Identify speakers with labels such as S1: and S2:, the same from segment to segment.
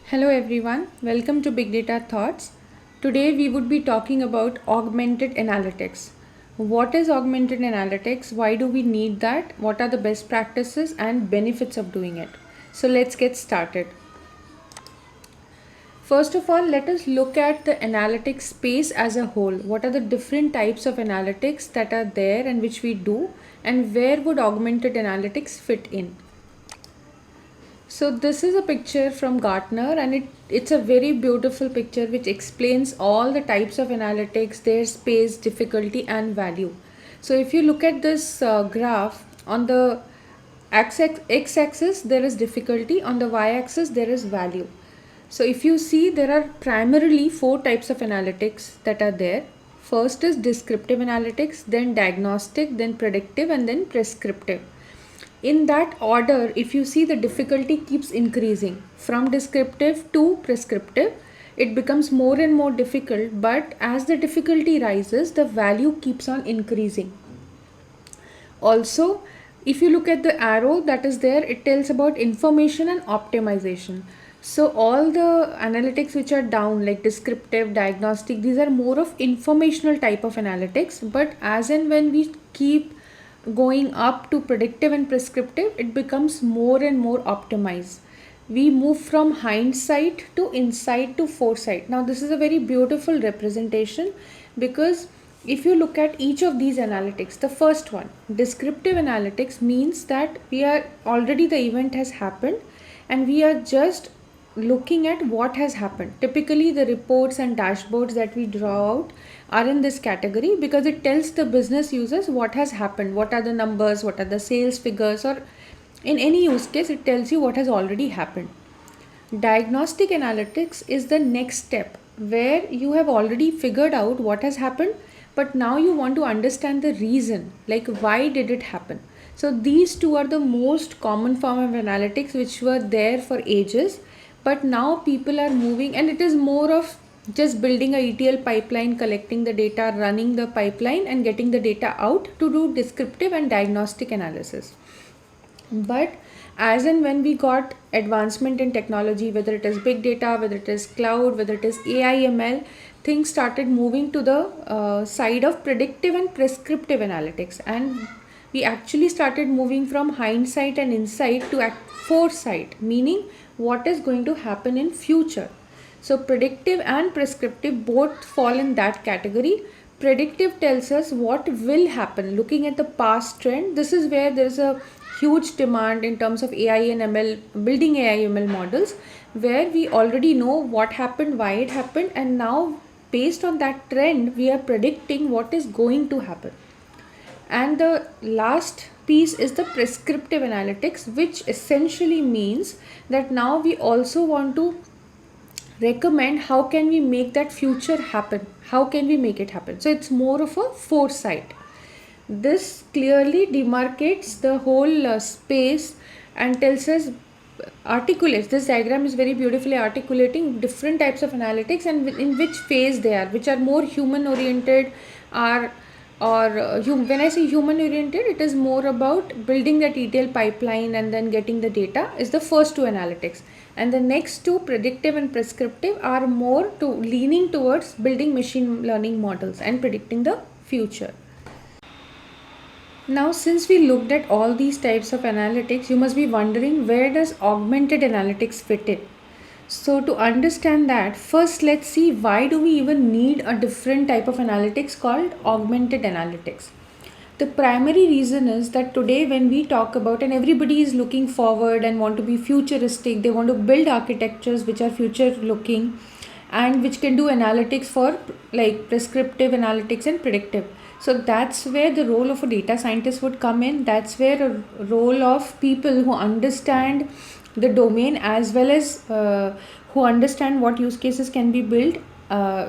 S1: Hello everyone, welcome to Big Data Thoughts. Today we would be talking about augmented analytics. What is augmented analytics? Why do we need that? What are the best practices and benefits of doing it? So let's get started. First of all, let us look at the analytics space as a whole. What are the different types of analytics that are there and which we do, and where would augmented analytics fit in? So this is a picture from Gartner, and it's a very beautiful picture which explains all the types of analytics, their space, difficulty and value. So if you look at this graph, on the x-axis there is difficulty, on the y-axis there is value. So if you see, there are primarily four types of analytics that are there. First is descriptive analytics, then diagnostic, then predictive and then prescriptive. In that order, if you see, the difficulty keeps increasing from descriptive to prescriptive. It becomes more and more difficult, but as the difficulty rises, the value keeps on increasing. Also, if you look at the arrow that is there, it tells about information and optimization. So all the analytics which are down, like descriptive, diagnostic, these are more of informational type of analytics. But as and when we keep going up to predictive and prescriptive, it becomes more and more optimized. We move from hindsight to insight to foresight. Now this is a very beautiful representation, because if you look at each of these analytics, the first one, descriptive analytics, means that we are already, the event has happened and we are just looking at what has happened. Typically the reports and dashboards that we draw out are in this category, because it tells the business users what has happened, what are the numbers, what are the sales figures, or in any use case it tells you what has already happened. Diagnostic analytics is the next step, where you have already figured out what has happened, but now you want to understand the reason, like why did it happen. So these two are the most common form of analytics which were there for ages, but now people are moving, and it is more of just building a ETL pipeline, collecting the data, running the pipeline and getting the data out to do descriptive and diagnostic analysis. But as and when we got advancement in technology, whether it is big data, whether it is cloud, whether it is AI, ML, things started moving to the side of predictive and prescriptive analytics, and we actually started moving from hindsight and insight to foresight, meaning what is going to happen in future. So predictive and prescriptive both fall in that category. Predictive tells us what will happen, looking at the past trend. This is where there is a huge demand in terms of AI and ML, building AI ML models, where we already know what happened, why it happened, and now based on that trend we are predicting what is going to happen. And the last piece is the prescriptive analytics, which essentially means that now we also want to recommend how can we make that future happen, how can we make it happen. So it's more of a foresight. This clearly demarcates the whole space and tells us, articulates, this diagram is very beautifully articulating different types of analytics and in which phase they are, which are more human oriented, are when I say human oriented, it is more about building that ETL pipeline and then getting the data, is the first two analytics. And the next two, predictive and prescriptive, are more to leaning towards building machine learning models and predicting the future. Now, since we looked at all these types of analytics, you must be wondering, where does augmented analytics fit in? So to understand that, first let's see, why do we even need a different type of analytics called augmented analytics? The primary reason is that today when we talk about, and everybody is looking forward and want to be futuristic, they want to build architectures which are future looking and which can do analytics for like prescriptive analytics and predictive. So that's where the role of a data scientist would come in. That's where a role of people who understand the domain, as well as who understand what use cases can be built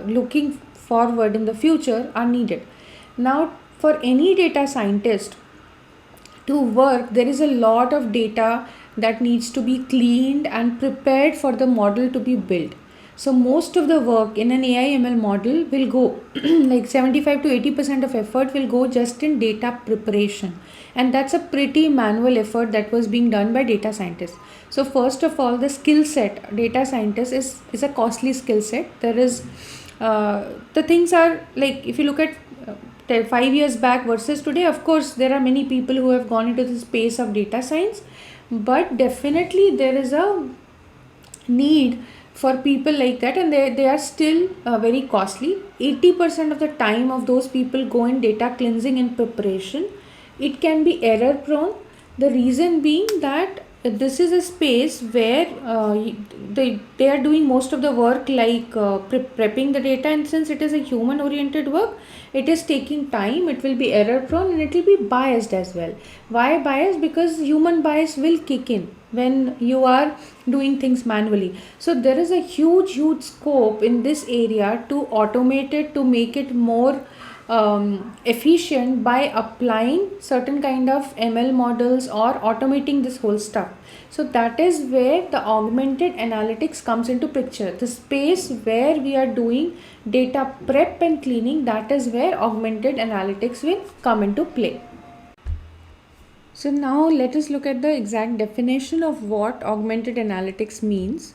S1: looking forward in the future, are needed. Now for any data scientist to work, there is a lot of data that needs to be cleaned and prepared for the model to be built. So most of the work in an AI ML model will go like 75 to 80% of effort will go just in data preparation. and that's a pretty manual effort that was being done by data scientists. So first of all, the skill set data scientist is a costly skill set. There is the things are like, if you look at 5 years back versus today, of course there are many people who have gone into the space of data science, but definitely there is a need for people like that, and they are still very costly. 80% of the time of those people go in data cleansing and preparation. It can be error prone. The reason being that this is a space where they are doing most of the work, like prepping the data, and since it is a human oriented work, it is taking time, it will be error prone, and it will be biased as well. Why biased? Because human bias will kick in when you are doing things manually. So there is a huge scope in this area to automate it, to make it more efficient by applying certain kind of ML models or automating this whole stuff. So that is where the augmented analytics comes into picture. The space where we are doing data prep and cleaning, that is where augmented analytics will come into play. So now let us look at the exact definition of what augmented analytics means.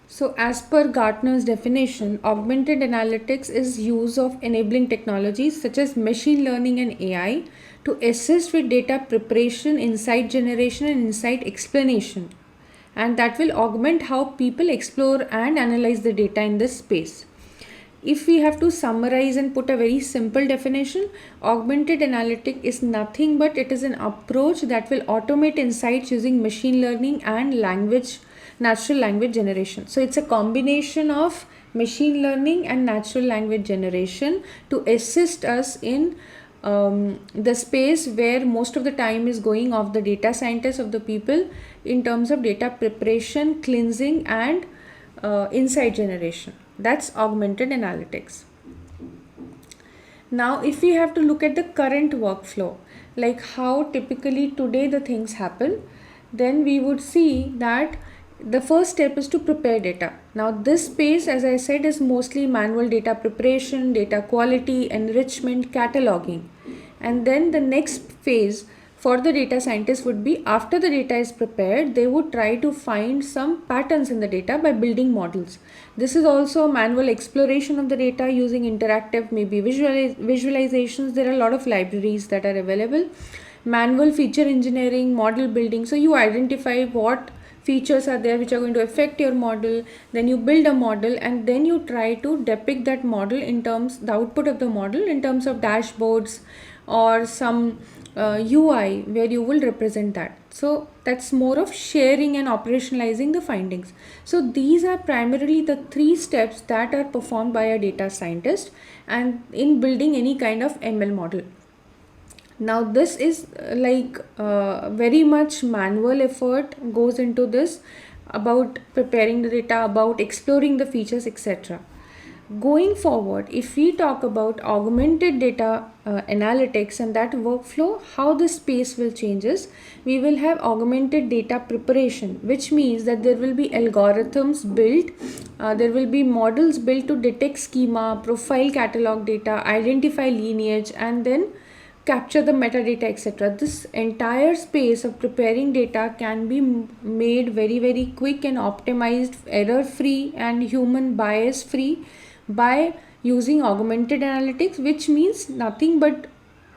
S1: So as per Gartner's definition, augmented analytics is use of enabling technologies such as machine learning and AI to assist with data preparation, insight generation and insight explanation. And that will augment how people explore and analyze the data in this space. If we have to summarize and put a very simple definition, augmented analytic is nothing but it is an approach that will automate insights using machine learning and natural language generation. So it's a combination of machine learning and natural language generation to assist us in the space where most of the time is going of the data scientists, of the people, in terms of data preparation, cleansing and insight generation. That's augmented analytics. Now if we have to look at the current workflow, like how typically today the things happen, then we would see that the first step is to prepare data. Now this space, as I said, is mostly manual data preparation, data quality, enrichment, cataloging. And then the next phase for the data scientist would be, after the data is prepared, they would try to find some patterns in the data by building models. This is also manual exploration of the data using interactive, maybe visualizations. There are a lot of libraries that are available. Manual feature engineering, model building. So you identify what features are there which are going to affect your model, then you build a model, and then you try to depict that model in terms, the output of the model in terms of dashboards or some UI where you will represent that. So that's more of sharing and operationalizing the findings. So these are primarily the 3 steps that are performed by a data scientist and in building any kind of ML model. Now this is very much manual effort goes into this, about preparing the data, about exploring the features, etc. Going forward, if we talk about augmented data analytics and that workflow, how the space will changes, we will have augmented data preparation, which means that there will be algorithms built, there will be models built to detect schema, profile catalog data, identify lineage, and then capture the metadata, etc. This entire space of preparing data can be made very quick and optimized, error free and human bias free by using augmented analytics, which means nothing but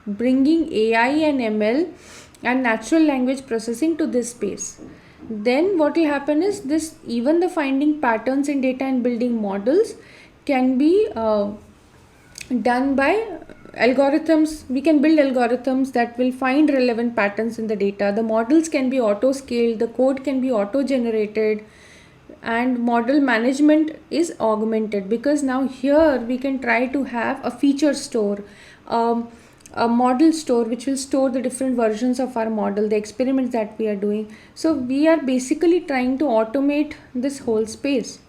S1: bringing AI and ML and natural language processing to this space. Then what will happen is this, even the finding patterns in data and building models can be done by algorithms. We can build algorithms that will find relevant patterns in the data. The models can be auto scaled, the code can be auto generated, and model management is augmented, because now here we can try to have a feature store, a model store which will store the different versions of our model, the experiments that we are doing. So we are basically trying to automate this whole space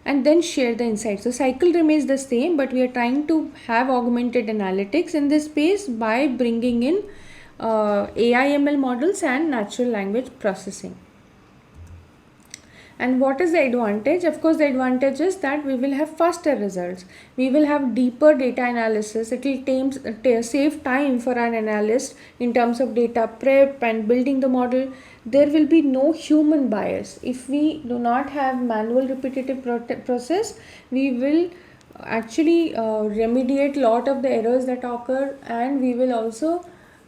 S1: and then share the insights. The cycle remains the same, but we are trying to have augmented analytics in this space by bringing in AI ML models and natural language processing. And what is the advantage? Of course, the advantage is that we will have faster results. We will have deeper data analysis. It will save time for an analyst in terms of data prep and building the model. There will be no human bias. If we do not have manual repetitive process, we will actually remediate lot of the errors that occur, and we will also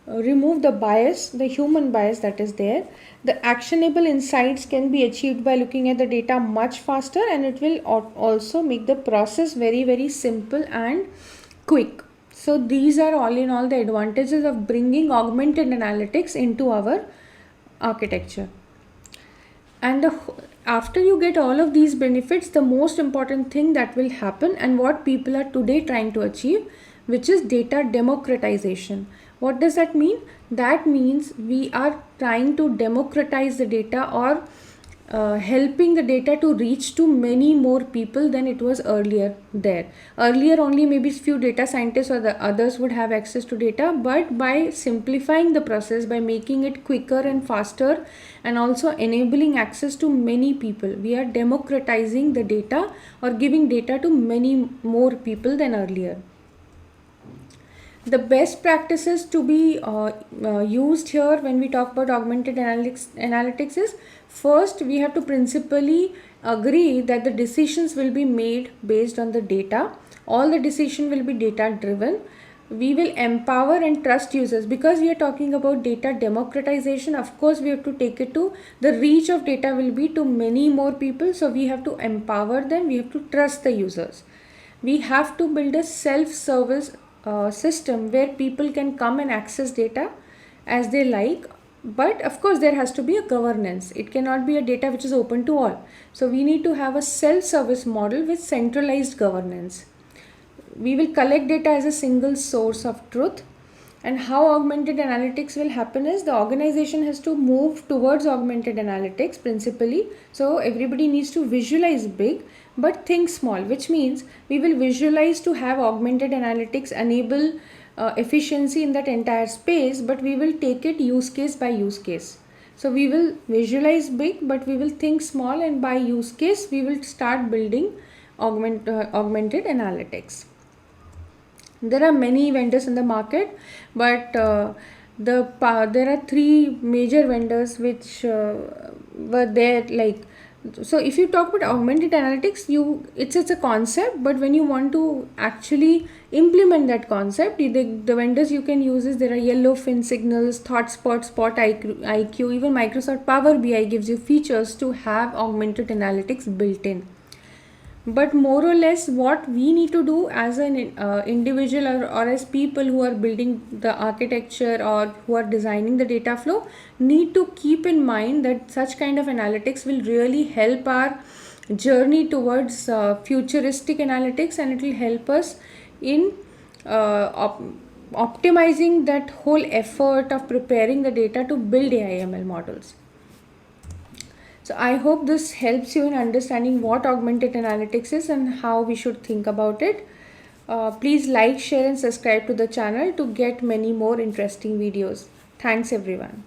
S1: remove the bias, the human bias that is there. The actionable insights can be achieved by looking at the data much faster, and it will also make the process very, very simple and quick. So these are all in all the advantages of bringing augmented analytics into our architecture. And after you get all of these benefits, the most important thing that will happen, and what people are today trying to achieve, which is data democratization. What does that mean? That means we are trying to democratize the data, or helping the data to reach to many more people than it was earlier there. Earlier only maybe few data scientists or the others would have access to data, but by simplifying the process, by making it quicker and faster, and also enabling access to many people, we are democratizing the data or giving data to many more people than earlier. The best practices to be used here when we talk about augmented analytics is, first we have to principally agree that the decisions will be made based on the data. All the decision will be data driven. We will empower and trust users, because we are talking about data democratization. Of course, we have to take it to the reach of data will be to many more people, so we have to empower them, we have to trust the users. We have to build a self-service system where people can come and access data as they like, but of course there has to be a governance. It cannot be a data which is open to all. So we need to have a self-service model with centralized governance. We will collect data as a single source of truth. And how augmented analytics will happen is, the organization has to move towards augmented analytics principally. So everybody needs to visualize big but think small, which means we will visualize to have augmented analytics enable efficiency in that entire space, but we will take it use case by use case. So we will visualize big, but we will think small, and by use case we will start building augmented analytics. There are many vendors in the market, but there are three major vendors which were there. Like, so if you talk about augmented analytics, it's a concept, but when you want to actually implement that concept, the vendors you can use is, there are Yellowfin Signals, ThoughtSpot, Spot IQ, even Microsoft Power BI gives you features to have augmented analytics built in. But more or less what we need to do as an individual, or as people who are building the architecture or who are designing the data flow, need to keep in mind that such kind of analytics will really help our journey towards futuristic analytics, and it will help us in optimizing that whole effort of preparing the data to build AI/ML models. So I hope this helps you in understanding what augmented analytics is and how we should think about it. Please like, share and subscribe to the channel to get many more interesting videos. Thanks everyone.